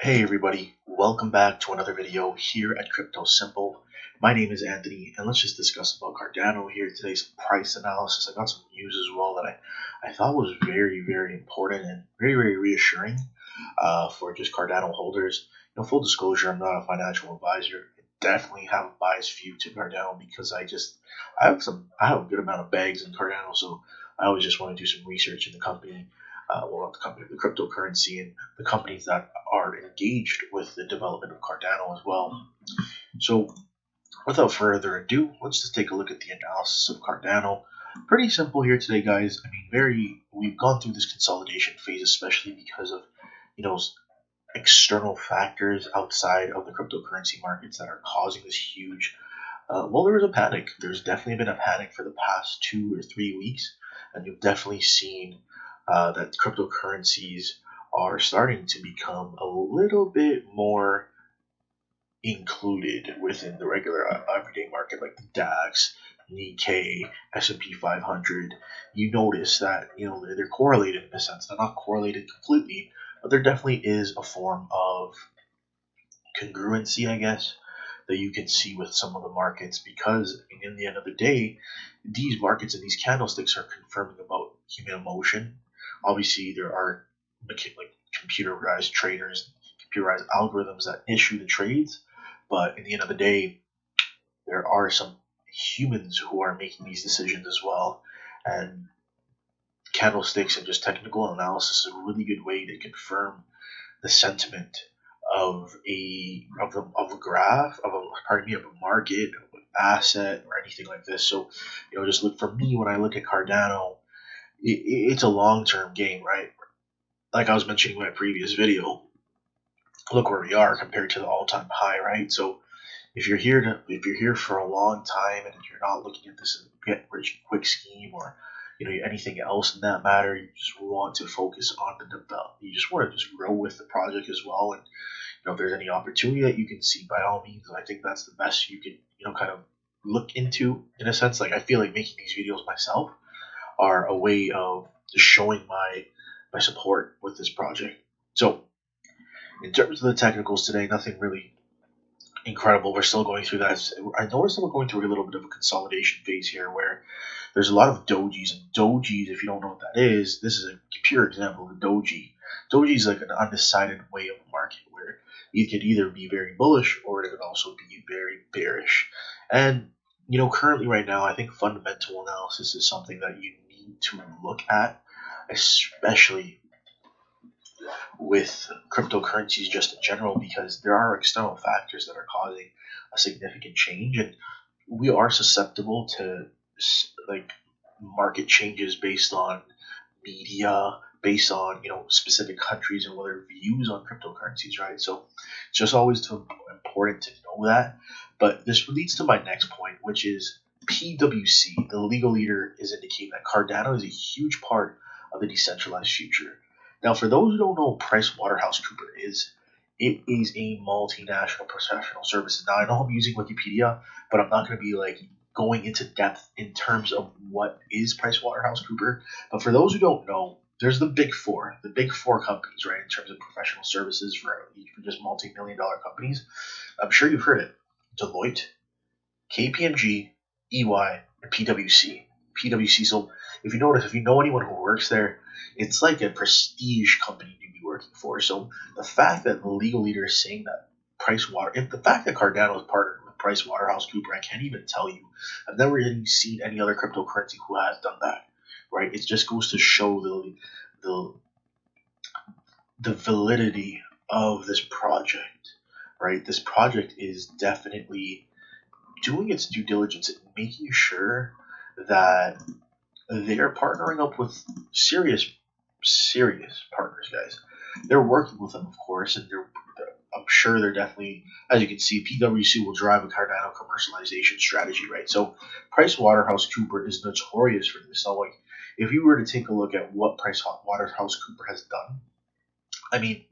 Hey everybody, welcome back to another video here at Crypto Simple. My name is Anthony, and let's just discuss about Cardano here today, some price analysis. I got some news as well that I thought was very important and very reassuring for just Cardano holders. Full disclosure, I'm not a financial advisor. I definitely have a biased view to Cardano because I have a good amount of bags in Cardano, so I always just want to do some research in the company. Not the company, the cryptocurrency, and the companies that are engaged with the development of Cardano as well. So, without further ado, let's just take a look at the analysis of Cardano. Pretty simple here today, guys. We've gone through this consolidation phase, especially because of, external factors outside of the cryptocurrency markets that are causing this huge. There was a panic. There's definitely been a panic for the past 2 or 3 weeks, and you've definitely seen that cryptocurrencies are starting to become a little bit more included within the regular everyday market, like the DAX, Nikkei, S&P 500. You notice that they're correlated in a sense. They're not correlated completely, but there definitely is a form of congruency, I guess, that you can see with some of the markets, because in the end of the day, these markets and these candlesticks are confirming about human emotion. Obviously, there are computerized traders, computerized algorithms that issue the trades, but in the end of the day, there are some humans who are making these decisions as well. And candlesticks and just technical analysis is a really good way to confirm the sentiment of a graph of a market, of an asset, or anything like this. So just look, for me, when I look at Cardano, it's a long-term game, right? Like I was mentioning in my previous video, look where we are compared to the all-time high, right? So if you're here for a long time and you're not looking at this as a get rich quick scheme or anything else in that matter, you just want to focus on the development. You just want to just grow with the project as well. And if there's any opportunity that you can see, by all means, I think that's the best you can kind of look into, in a sense. Like, I feel like making these videos myself are a way of just showing my support with this project. So in terms of the technicals today, nothing really incredible. We're still going through that. I noticed that we're going through a little bit of a consolidation phase here, where there's a lot of dojis. And dojis, if you don't know what that is, this is a pure example of a doji. Doji is like an undecided way of a market where it could either be very bullish or it could also be very bearish. And currently right now, I think fundamental analysis is something that you need to look at, especially with cryptocurrencies just in general, because there are external factors that are causing a significant change, and we are susceptible to market changes based on media, based on specific countries and their views on cryptocurrencies, right? So it's just always important to know that. But this leads to my next point, which is PwC, the legal leader, is indicating that Cardano is a huge part of the decentralized future. Now, for those who don't know what PricewaterhouseCoopers is, it is a multinational professional services. Now, I know I'm using Wikipedia, but I'm not going to be going into depth in terms of what is PricewaterhouseCoopers. But for those who don't know, there's the Big Four companies, right, in terms of professional services for just multi-million-dollar companies. I'm sure you've heard it: Deloitte, KPMG, EY, and PwC. So if you know anyone who works there, it's like a prestige company to be working for. So the fact that the legal leader is saying that the fact that Cardano is partnered with PricewaterhouseCoopers, I can't even tell you. I've never really seen any other cryptocurrency who has done that, right? It just goes to show the validity of this project, right? This project is definitely doing its due diligence and making sure that they're partnering up with serious partners, guys. They're working with them, of course, and I'm sure they're definitely, as you can see, PwC will drive a Cardano commercialization strategy, right? So PricewaterhouseCoopers is notorious for this. So, if you were to take a look at what PricewaterhouseCoopers has done, I mean,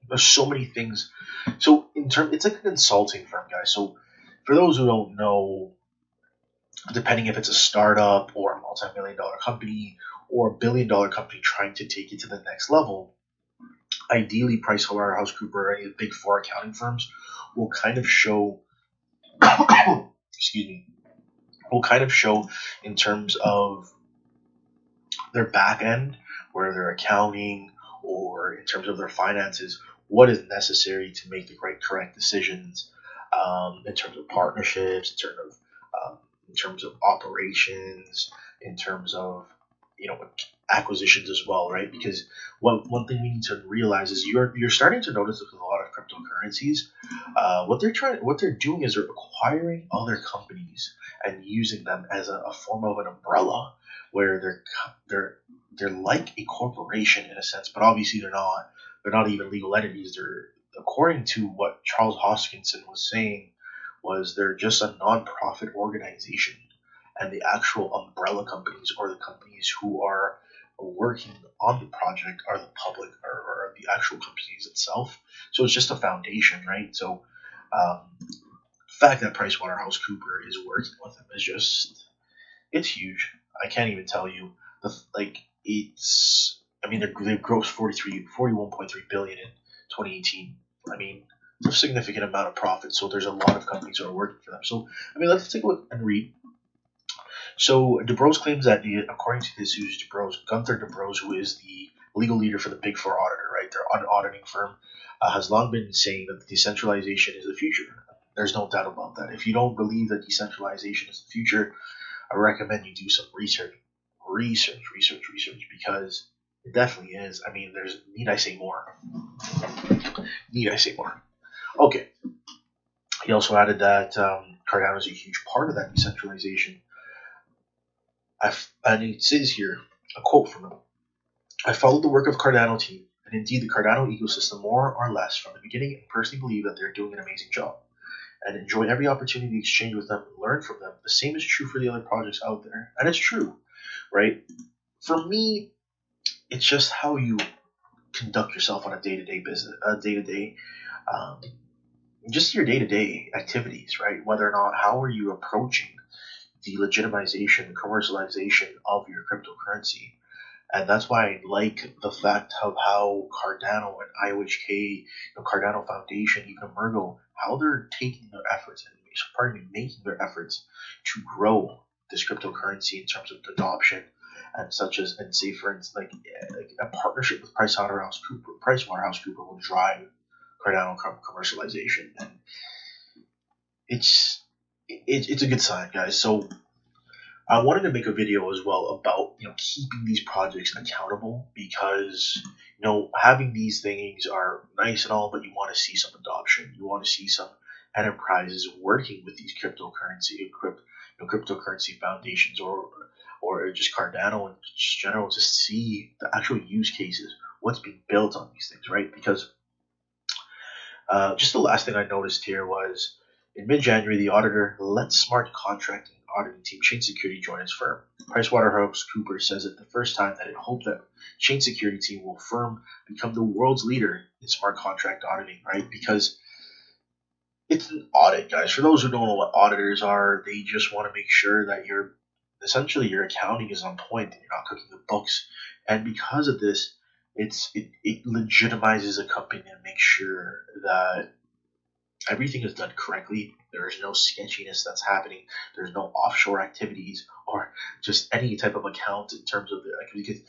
there's so many things. So it's like a consulting firm, guys. So for those who don't know, depending if it's a startup or a multi-million-dollar company or a billion-dollar company trying to take it to the next level, ideally PricewaterhouseCoopers or any of the Big Four accounting firms will kind of show, excuse me, will kind of show in terms of their back end, where their accounting or in terms of their finances, what is necessary to make the correct decisions in terms of partnerships, in terms of operations, in terms of acquisitions as well, right? Because one thing we need to realize is you're starting to notice with a lot of cryptocurrencies, what they're doing is they're acquiring other companies and using them as a form of an umbrella, where they're like a corporation in a sense, but obviously they're not. They're not even legal entities. They're, according to what Charles Hoskinson was saying, was they're just a non-profit organization, and the actual umbrella companies or the companies who are working on the project are the public or the actual companies itself. So it's just a foundation, right? So the fact that PricewaterhouseCoopers is working with them is it's huge. I can't even tell you they've grossed 41.3 billion in 2018. I mean, it's a significant amount of profit. So there's a lot of companies that are working for them. So let's take a look and read. So Dobrauz claims that, according to this who's Dobrauz, Gunther Dobrauz, who is the legal leader for the Big Four Auditor, right, their auditing firm, has long been saying that decentralization is the future. There's no doubt about that. If you don't believe that decentralization is the future, I recommend you do some research, because it definitely is. I mean, need I say more? Need I say more? Okay. He also added that Cardano is a huge part of that decentralization. And it says here, a quote from him: "I followed the work of Cardano team, and indeed the Cardano ecosystem more or less from the beginning, and personally believe that they're doing an amazing job, and enjoy every opportunity to exchange with them and learn from them. The same is true for the other projects out there." And it's true, right? For me, it's just how you conduct yourself on a day-to-day business, just your day-to-day activities, right? Whether or not, how are you approaching the legitimization, commercialization of your cryptocurrency? And that's why I like the fact of how Cardano and IOHK, Cardano Foundation, even Emergo, how they're taking their efforts and making their efforts to grow this cryptocurrency in terms of adoption, and say for instance, like a partnership with PricewaterhouseCoopers will drive Cardano commercialization, and it's a good sign, guys. So I wanted to make a video as well about keeping these projects accountable, because having these things are nice and all, but you want to see some adoption. You want to see some enterprises working with these cryptocurrency foundations, or just Cardano in general, to see the actual use cases, what's being built on these things, right? Because just the last thing I noticed here was, in mid-January, the auditor let smart contracting auditing team Chain Security join its firm. PricewaterhouseCoopers says it the first time that it hoped that Chain Security team will become the world's leader in smart contract auditing, right? Because it's an audit, guys. For those who don't know what auditors are, they just want to make sure that your accounting is on point and you're not cooking the books. And because of this, it legitimizes a company and makes sure that everything is done correctly. There is no sketchiness that's happening. There's no offshore activities or just any type of account in terms of because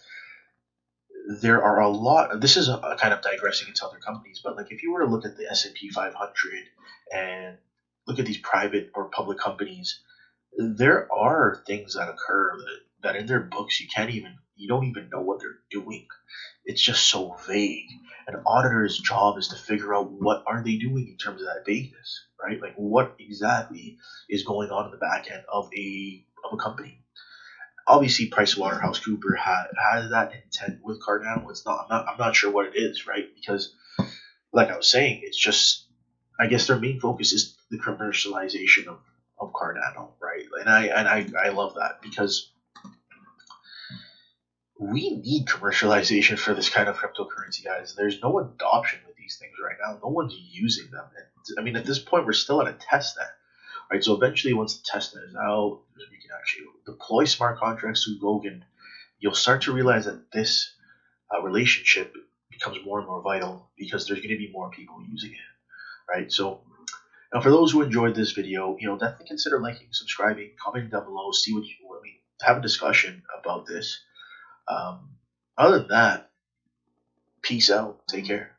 there are a lot. This is a kind of digressing into other companies, but if you were to look at the S&P 500 and look at these private or public companies, there are things that occur that in their books you don't even know what they're doing. It's just so vague. An auditor's job is to figure out what are they doing in terms of that vagueness, right? Like, what exactly is going on in the back end of a company. Obviously, PricewaterhouseCoopers has that intent with Cardano. I'm not sure what it is, right? Because, like I was saying, it's just, I guess their main focus is the commercialization of Cardano, right? And I love that, because we need commercialization for this kind of cryptocurrency, guys. There's no adoption with these things right now. No one's using them. And, at this point, we're still at a testnet, right? So eventually, once the testnet is out, we can actually deploy smart contracts to Gogan. You'll start to realize that this relationship becomes more and more vital because there's going to be more people using it, right? So now, for those who enjoyed this video, definitely consider liking, subscribing, commenting down below, see what you want me, have a discussion about this. Other than that, peace out. Take care.